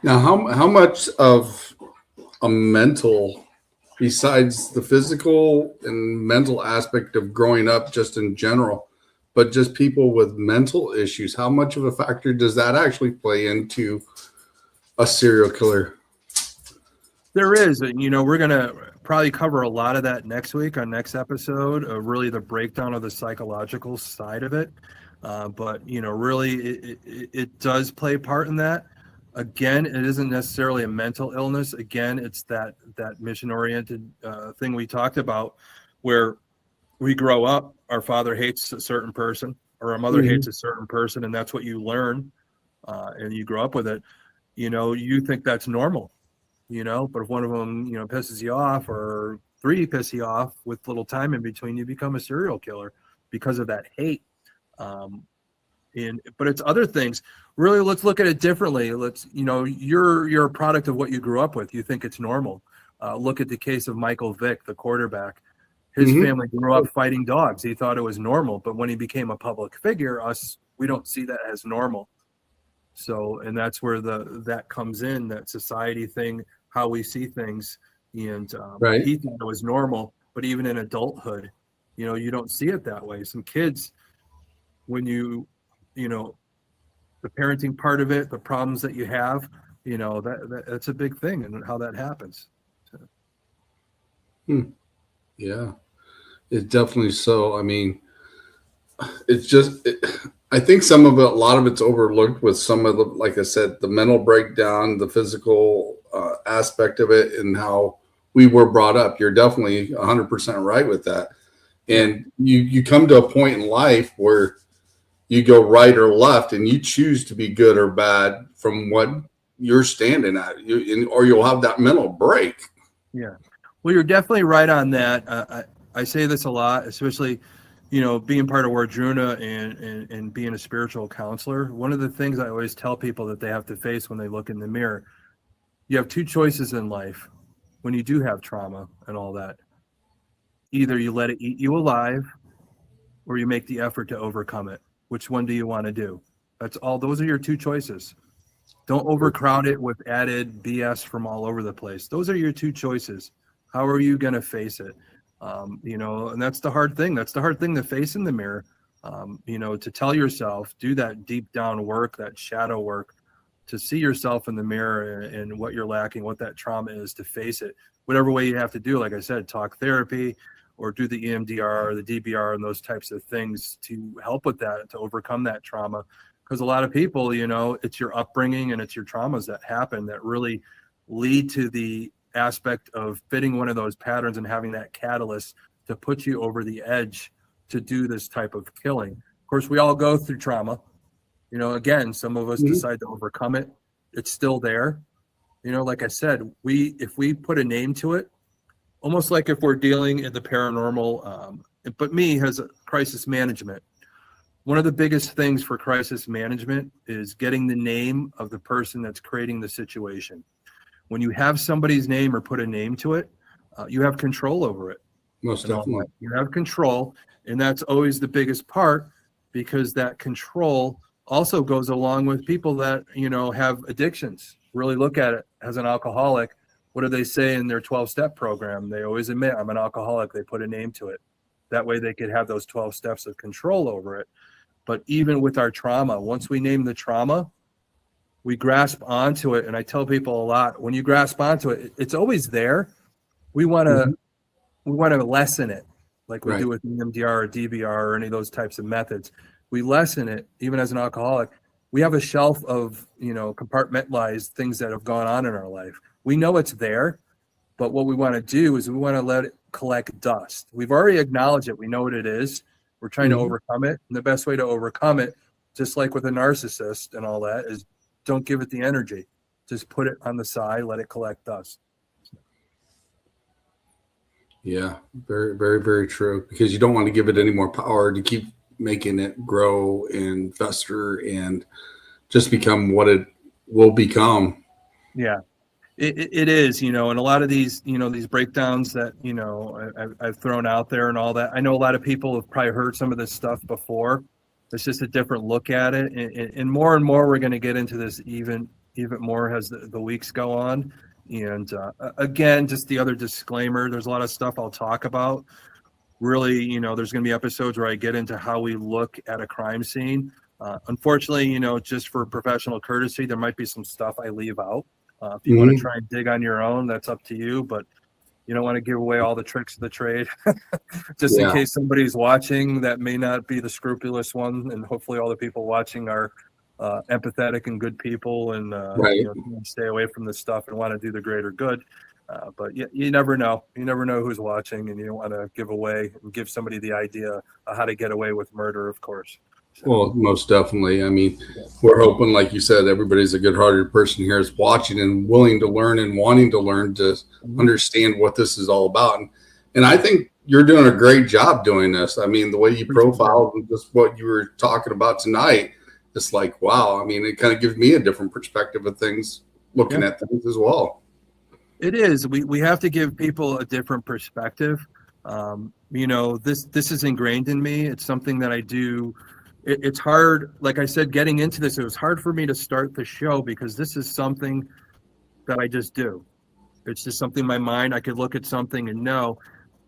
Now, how much of a mental, besides the physical and mental aspect of growing up just in general, but just people with mental issues, how much of a factor does that actually play into a serial killer? There is, and we're going to probably cover a lot of that next week on next episode, really the breakdown of the psychological side of it. But really, it does play a part in that. Again, it isn't necessarily a mental illness. Again, it's that mission-oriented thing we talked about, where we grow up, our father hates a certain person, or our mother hates a certain person, and that's what you learn, and you grow up with it. You think that's normal. But if one of them, pisses you off, or three piss you off with little time in between, you become a serial killer because of that hate. But it's other things. Really, let's look at it differently. You're a product of what you grew up with. You think it's normal. Look at the case of Michael Vick, the quarterback. His family grew up fighting dogs. He thought it was normal, but when he became a public figure, we don't see that as normal. So, and that's where that comes in, that society thing, how we see things. And Right. he thought it was normal, but even in adulthood, you don't see it that way. Some kids, when the parenting part of it, the problems that you have, that's a big thing, and how that happens. Yeah, it's definitely so. I mean, it's just, I think some of it, a lot of it's overlooked with some of the, like I said, the mental breakdown, the physical aspect of it, and how we were brought up. You're definitely 100% right with that. And you come to a point in life where you go right or left, and you choose to be good or bad from what you're standing at, or you'll have that mental break. Yeah. Well, you're definitely right on that. I say this a lot, especially, being part of Wardruna and being a spiritual counselor. One of the things I always tell people that they have to face when they look in the mirror, you have two choices in life when you do have trauma and all that. Either you let it eat you alive, or you make the effort to overcome it. Which one do you want to do? That's all. Those are your two choices. Don't overcrowd it with added BS from all over the place. Those are your two choices. How are you going to face it? And that's the hard thing. That's the hard thing to face in the mirror. To tell yourself, do that deep down work, that shadow work, to see yourself in the mirror and what you're lacking, what that trauma is, to face it. Whatever way you have to do, like I said, talk therapy, or do the EMDR or the DBR and those types of things to help with that, to overcome that trauma. Because a lot of people, it's your upbringing and it's your traumas that happen that really lead to the aspect of fitting one of those patterns and having that catalyst to put you over the edge to do this type of killing. Of course, we all go through trauma. Again, some of us decide to overcome it. It's still there. Like I said, if we put a name to it, almost like if we're dealing in the paranormal, but me has a crisis management. One of the biggest things for crisis management is getting the name of the person that's creating the situation. When you have somebody's name or put a name to it, you have control over it. Most definitely. You have control, and that's always the biggest part, because that control also goes along with people that, have addictions. Really look at it as an alcoholic. What do they say in their 12-step program? They always admit, I'm an alcoholic. They put a name to it. That way they could have those 12 steps of control over it. But even with our trauma, once we name the trauma, we grasp onto it. And I tell people a lot, when you grasp onto it, it's always there. We want to lessen it, like we do with EMDR or DBR or any of those types of methods. We lessen it. Even as an alcoholic, we have a shelf of, compartmentalized things that have gone on in our life. We know it's there, but what we want to do is we want to let it collect dust. We've already acknowledged it. We know what it is. We're trying to overcome it. And the best way to overcome it, just like with a narcissist and all that, is don't give it the energy. Just put it on the side, let it collect dust. Yeah, very, very, very true. Because you don't want to give it any more power to keep making it grow and fester and just become what it will become. Yeah, it is, and a lot of these, these breakdowns that, I've thrown out there and all that. I know a lot of people have probably heard some of this stuff before. It's just a different look at it. And more we're going to get into this even more as the weeks go on. And again, just the other disclaimer, there's a lot of stuff I'll talk about. Really, there's going to be episodes where I get into how we look at a crime scene. Unfortunately, just for professional courtesy, there might be some stuff I leave out. If you want to try and dig on your own, that's up to you. But you don't want to give away all the tricks of the trade, just in case somebody's watching that may not be the scrupulous one. And hopefully all the people watching are empathetic and good people and stay away from this stuff and want to do the greater good. But you never know. You never know who's watching, and you don't want to give away and give somebody the idea of how to get away with murder, of course. So. Well, most definitely. I mean, we're hoping, like you said, everybody's a good-hearted person here is watching and willing to learn and wanting to learn to understand what this is all about. And I think you're doing a great job doing this. I mean, the way you profiled and just what you were talking about tonight, it's like, wow. I mean, it kind of gives me a different perspective of things, looking at things as well. It is. We have to give people a different perspective. This is ingrained in me. It's something that I do. It's hard. Like I said, getting into this, it was hard for me to start the show because this is something that I just do. It's just something in my mind. I could look at something and know.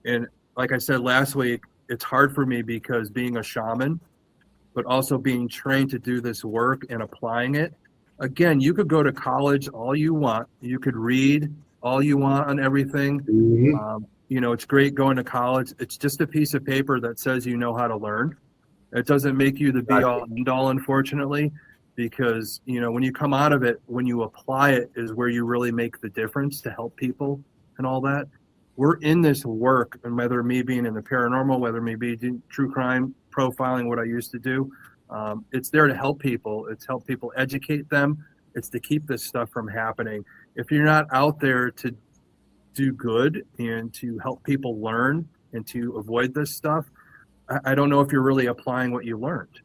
And like I said last week, it's hard for me because being a shaman, but also being trained to do this work and applying it. Again, you could go to college all you want. You could read all you want on everything. It's great going to college. It's just a piece of paper that says you know how to learn. It doesn't make you the be-all, end-all, unfortunately, because, when you come out of it, when you apply it is where you really make the difference to help people and all that. We're in this work, and whether me being in the paranormal, whether me being true crime profiling, what I used to do, it's there to help people. It's help people educate them. It's to keep this stuff from happening. If you're not out there to do good and to help people learn and to avoid this stuff, I don't know if you're really applying what you learned.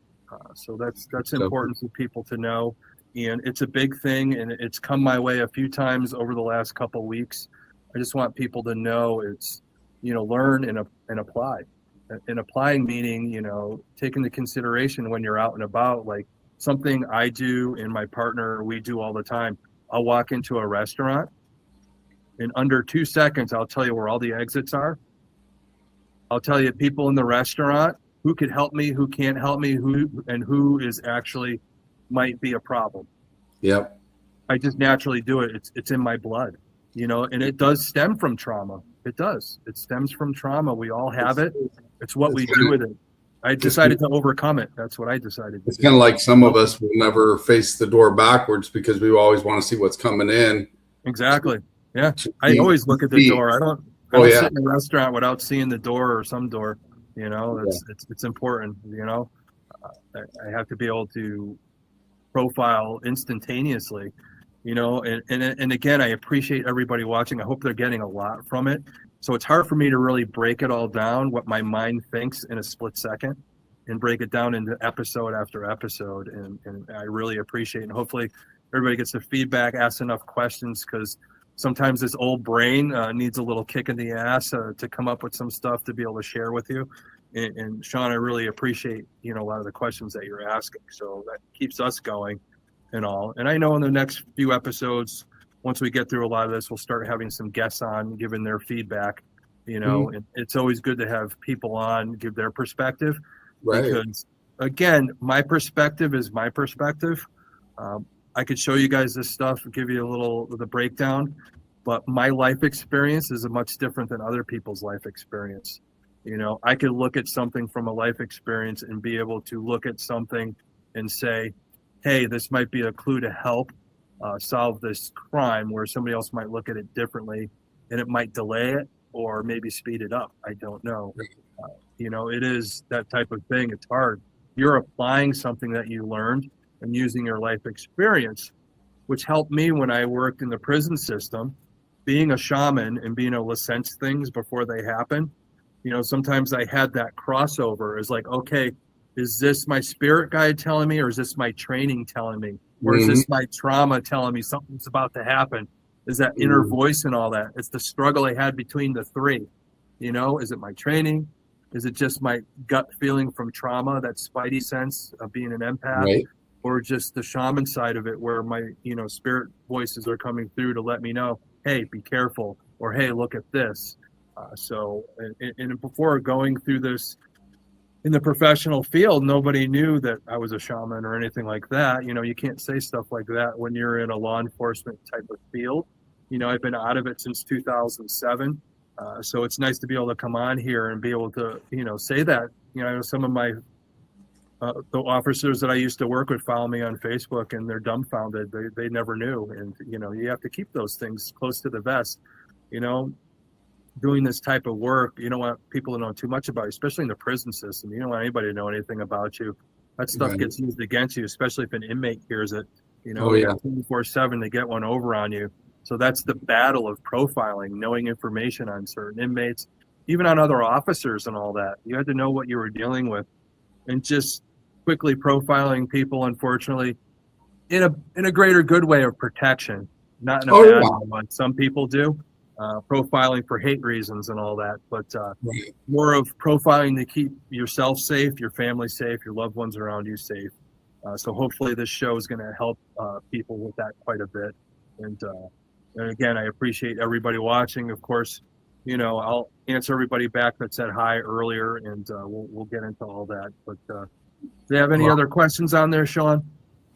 So that's important for people to know. And it's a big thing, and it's come my way a few times over the last couple of weeks. I just want people to know it's, learn and apply. And applying meaning, take into consideration when you're out and about, like something I do and my partner, we do all the time. I'll walk into a restaurant. In under 2 seconds, I'll tell you where all the exits are. I'll tell you people in the restaurant, who could help me, who can't help me, who is actually might be a problem. Yep. I just naturally do it. It's in my blood, and it does stem from trauma. It does. It stems from trauma. We all have it. It's what we do with it. I decided to overcome it. That's what I decided to do. It's kind of like some of us will never face the door backwards because we always want to see what's coming in. Exactly. Yeah. to I be- always look at the be- door. I Oh don't yeah. sit in a restaurant without seeing the door or some door. You know, Yeah. it's important. You know, I have to be able to profile instantaneously. You know, and again, I appreciate everybody watching. I hope they're getting a lot from it. So it's hard for me to really break it all down, what my mind thinks in a split second, and break it down into episode after episode. And I really appreciate it. And hopefully everybody gets the feedback, asks enough questions, because sometimes this old brain needs a little kick in the ass to come up with some stuff to be able to share with you. And Sean, I really appreciate, you know, a lot of the questions that you're asking. So that keeps us going and all. And I know in the next few episodes, once we get through a lot of this, we'll start having some guests on, giving their feedback. You know, and it's always good to have people on, give their perspective, Right. because again, my perspective is my perspective. I could show you guys this stuff, give you a little the breakdown, but my life experience is much different than other people's life experience. You know, I could look at something from a life experience and be able to look at something and say, hey, this might be a clue to help solve this crime, where somebody else might look at it differently, and it might delay it or maybe speed it up. I don't know. You know, it is that type of thing. It's hard. You're applying something that you learned and using your life experience, which helped me when I worked in the prison system, being a shaman and being able to sense things before they happen. You know, sometimes I had that crossover. Is like, okay, is this my spirit guide telling me, or is this my training telling me, or is this my trauma telling me something's about to happen? Is that inner voice and all that? It's the struggle I had between the three. You know, is it my training? Is it just my gut feeling from trauma, that spidey sense of being an empath, Right. or just the shaman side of it, where my, you know, spirit voices are coming through to let me know, hey, be careful, or hey, look at this. And before going through this in the professional field, nobody knew that I was a shaman or anything like that. You know, you can't say stuff like that when you're in a law enforcement type of field. You know, I've been out of it since 2007. So it's nice to be able to come on here and be able to, you know, say that. You know, some of my the officers that I used to work with follow me on Facebook, and they're dumbfounded. They never knew. And, you know, you have to keep those things close to the vest. You know, doing this type of work, you don't want people to know too much about you, especially in the prison system. You don't want anybody to know anything about you. That stuff Right. gets used against you, especially if an inmate hears it. You know, Oh, yeah. 24/7 to get one over on you. So that's the battle of profiling, knowing information on certain inmates, even on other officers and all that. You had to know what you were dealing with, and just quickly profiling people, unfortunately, in a greater good way of protection, not in a Oh, bad yeah. one. Some people do profiling for hate reasons and all that, but Right. more of profiling to keep yourself safe, your family safe, your loved ones around you safe. So hopefully this show is going to help people with that quite a bit. And again, I appreciate everybody watching. Of course, you know, I'll answer everybody back that said hi earlier, and we'll get into all that. But do you have any other questions on there, Sean?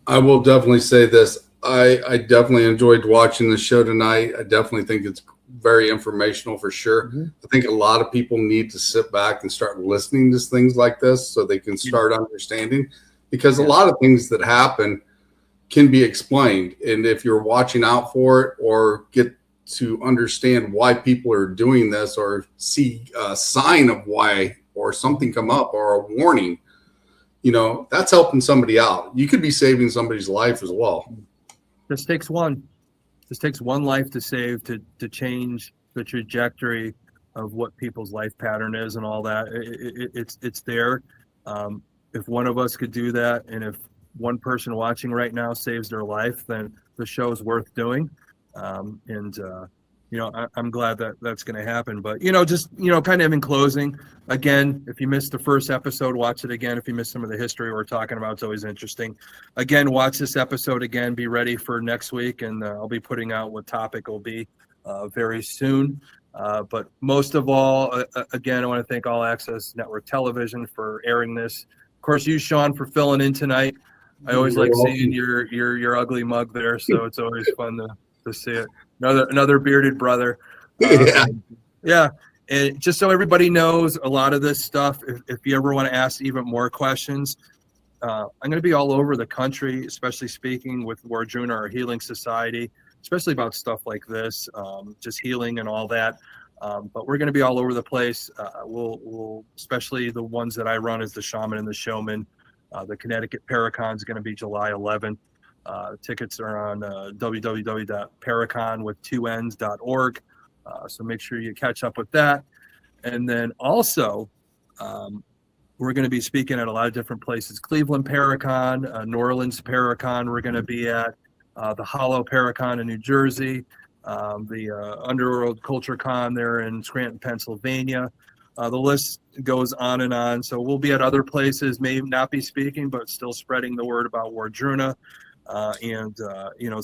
I will definitely say this. I definitely enjoyed watching the show tonight. I definitely think it's very informational for sure. I think a lot of people need to sit back and start listening to things like this so they can start understanding, because a lot of things that happen can be explained. And if you're watching out for it, or get to understand why people are doing this, or see a sign of why, or something come up, or a warning, you know, that's helping somebody out. You could be saving somebody's life as well. This takes one. This takes one life to save, to change the trajectory of what people's life pattern is and all that. It's there. If one of us could do that, and if one person watching right now saves their life, then the show is worth doing. You know, I'm glad that that's going to happen. But, you know, just, you know, kind of in closing, again, if you missed the first episode, watch it again. If you missed some of the history we're talking about, it's always interesting. Again, watch this episode again. Be ready for next week, and I'll be putting out what topic will be very soon. But most of all, again, I want to thank All Access Network Television for airing this. Of course, you, Sean, for filling in tonight. I always like seeing your ugly mug there, so it's always fun to see it. Another bearded brother. Yeah. And just so everybody knows, a lot of this stuff, if you ever want to ask even more questions, I'm going to be all over the country, especially speaking with Warjuna, our healing society. especially about stuff like this, just healing and all that. But we're going to be all over the place. We'll especially the ones that I run as the Shaman and the Showman. The Connecticut Paracon is going to be July 11th. Tickets are on www.paracon.org. So make sure you catch up with that. And then also, we're going to be speaking at a lot of different places. Cleveland Paracon, New Orleans Paracon, we're going to be at the Hollow Paracon in New Jersey, the Underworld Culture Con there in Scranton, Pennsylvania. The list goes on and on. So we'll be at other places, may not be speaking, but still spreading the word about Wardruna. And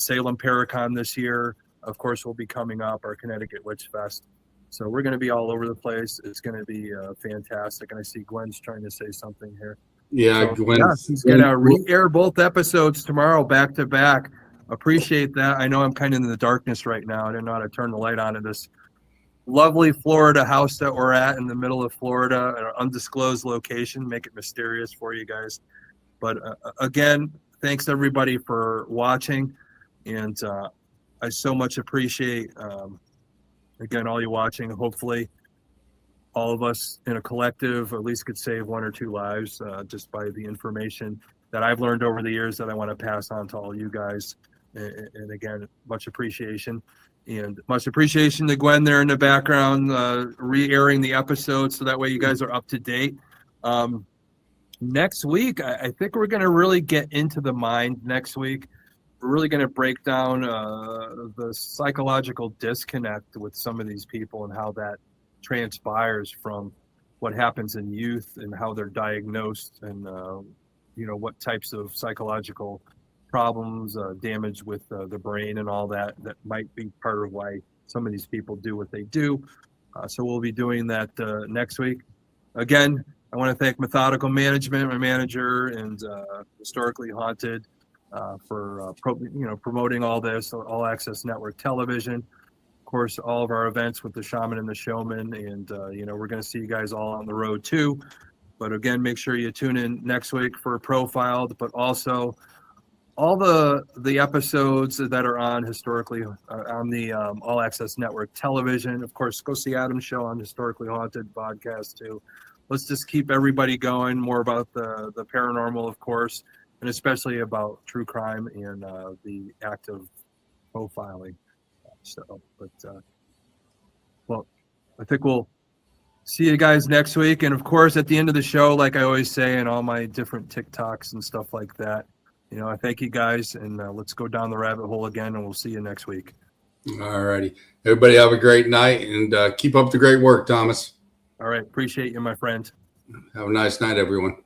Salem Paracon this year, of course, will be coming up, our Connecticut Witch Fest. So we're going to be all over the place. It's going to be fantastic. And I see Gwen's trying to say something here. Yeah, so, Gwen's he's going to re-air both episodes tomorrow back to back. Appreciate that. I know I'm kind of in the darkness right now. I didn't know how to turn the light on in this lovely Florida house that we're at in the middle of Florida, an undisclosed location. Make it mysterious for you guys. But again, thanks everybody for watching. And I so much appreciate again, all you watching. Hopefully all of us in a collective at least could save 1 or 2 lives just by the information that I've learned over the years that I want to pass on to all you guys. And again, much appreciation. And much appreciation to Gwen there in the background, re-airing the episode so that way you guys are up to date. Next week, I think we're going to really get into the mind next week. We're really going to break down the psychological disconnect with some of these people and how that transpires from what happens in youth and how they're diagnosed and, what types of psychological problems, damage with the brain and all that might be part of why some of these people do what they do. So we'll be doing that next week. Again, I want to thank Methodical Management, my manager, and Historically Haunted for promoting all this, All Access Network Television. Of course, all of our events with the Shaman and the Showman, and we're going to see you guys all on the road too. But again, make sure you tune in next week for Profiled, but also all the episodes that are on Historically on the All Access Network Television. Of course, go see Adam's show on Historically Haunted podcast too. Let's just keep everybody going, more about the paranormal, of course, and especially about true crime and the act of profiling. Well, I think we'll see you guys next week. And of course, at the end of the show, like I always say in all my different TikToks and stuff like that, I thank you guys, and let's go down the rabbit hole again, and we'll see you next week. All righty. Everybody have a great night, and keep up the great work, Thomas. All right. Appreciate you, my friend. Have a nice night, everyone.